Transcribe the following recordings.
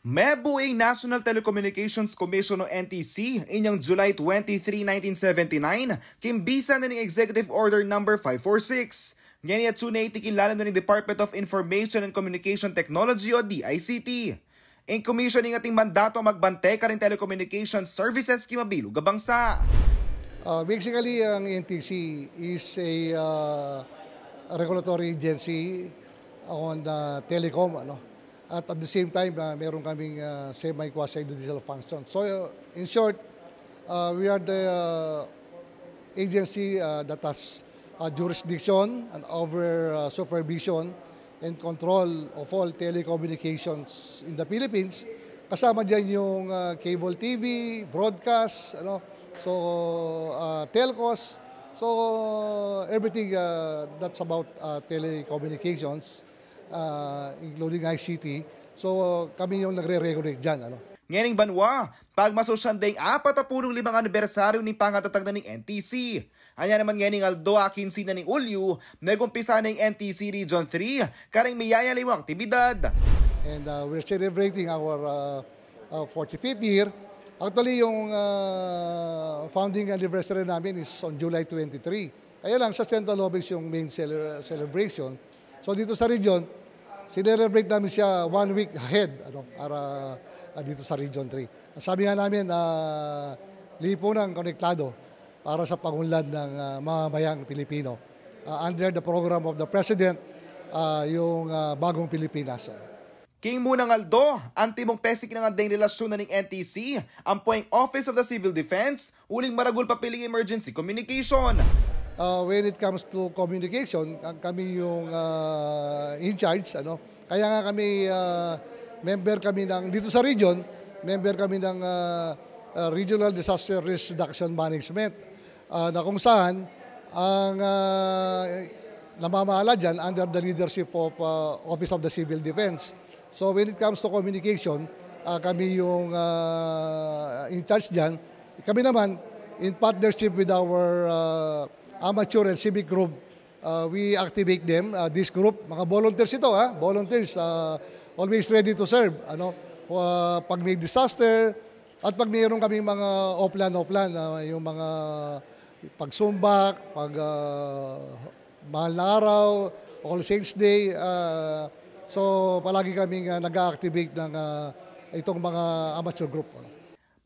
Mebuing National Telecommunications Commission o NTC inyong July 23, 1979, kimbisan na ng Executive Order No. 546. Ngayon at sunay tikilala na ng Department of Information and Communication Technology o DICT. In commissioning ating mandato magbante ka rin telecommunications services kimabilog bangsa. Basically, ang NTC is a regulatory agency on telecom, At the same time, meron kaming semi-quasi-judicial function. So, in short, we are the agency that has jurisdiction and over supervision and control of all telecommunications in the Philippines. Kasama dyan yung cable TV, broadcast, telcos. So, everything that's about telecommunications, including ICT. So, kami yung nagre-regulate dyan. Nganing banwa, pagmasosyan ding 45 anibersaryo ni pangatatag na ng NTC. Anya naman nganing Aldo 15 na ng Ulyo, nag-umpisa ng NTC Region 3, karing miyayalay mo aktibidad. And we're celebrating our 45th year. Actually, yung founding anniversary namin is on July 23. Kaya lang, sa Central Office yung main celebration. So dito sa region, sinelebrate namin siya 1 week ahead para dito sa Region 3. Sabi nga namin, lipunang konektado para sa pagunlad ng mamamayang Pilipino. Under the program of the President, yung Bagong Pilipinas. King munang Aldo, antimong pesik ng andeng relasyon na ng NTC, ang poing Office of the Civil Defense, uling maragul papiling emergency communication. When it comes to communication, kami yung in charge. Kaya nga kami, member kami ng, dito sa region, member kami ng Regional Disaster Risk Reduction Management na kung saan ang namamahala dyan under the leadership of Office of the Civil Defense. So when it comes to communication, kami yung in charge dyan. Kami naman, in partnership with our amateur and civic group, we activate them, this group, mga volunteers ito, volunteers, always ready to serve, pag may disaster, at pag mayroon kaming mga offline, yung mga pagsumbak, pag mahal na araw, All Saints Day, so palagi kaming nag-activate ng itong mga amateur group.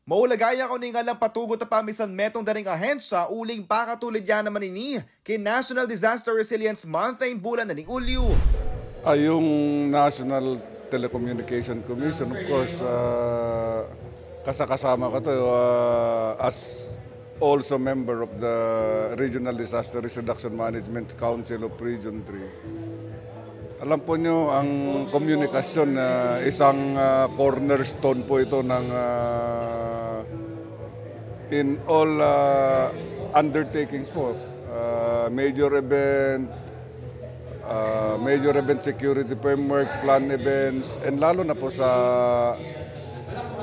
Maulagaya ko ning alang patugot na pamisan metong daring ahensya uling pakatulid yan naman ini kay National Disaster Resilience Month ay bulan na ning Ulyo. Yung National Telecommunication Commission, of course, kasama ko to as also member of the Regional Disaster Risk Reduction Management Council of Region 3. Alam po nyo, ang komunikasyon, isang cornerstone po ito ng in all undertakings po. Major event security framework, plan events, and lalo na po sa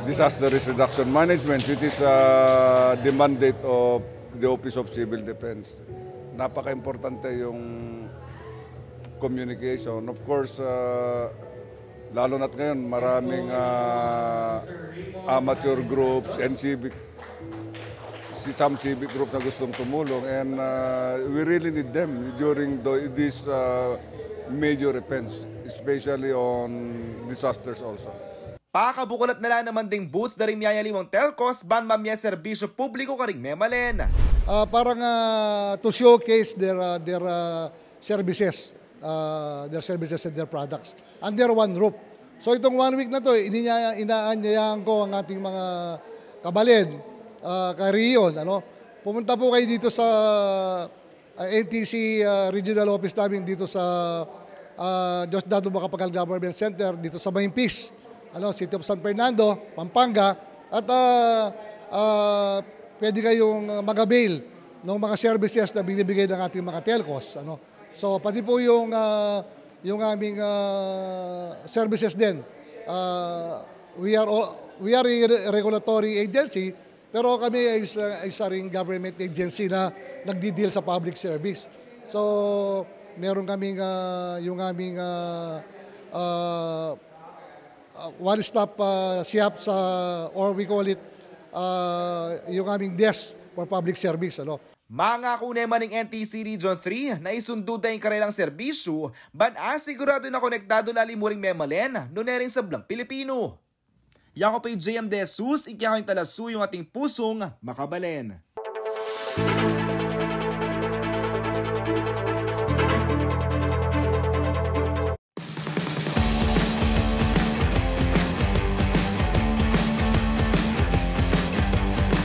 disaster risk reduction management, which is the mandate of the Office of Civil Defense. Napaka-importante yung communication. Of course, lalo na't ngayon, maraming amateur groups and some civic groups na gustong tumulong, and we really need them during these major events, especially on disasters also. Pakabukulat na lang naman ding boots daring miyaya limang telcos ban mamya serbisyo publiko karing memalen. Parang to showcase their services. Their services and their products under one roof. So itong 1 week na to, inaanyayahan ko ang ating mga kabalin, ka-Rion. Pumunta po kayo dito sa NTC Regional Office namin dito sa Diosdado Macapagal Government Center, dito sa Mayimpis, City of San Fernando, Pampanga, at pwede kayong mag-avail ng mga services na binibigay ng ating mga telcos. So pati po yung aming services din. We are a regulatory agency, pero kami ay isa ring government agency na nagdi-deal sa public service. So, meron kaming yung aming one-stop shop sa, or we call it, yung aming desk for public service. Ano? Mangako naman ng NTC Region 3 na isundo tayong kanilang serbisyo, ban sigurado na konektado lalim mo ring memalen, no na rin sa Blang Pilipino. Yan ko pa yung JM De Jesus, ikiyakaw yung talasu yung ating pusong makabalen.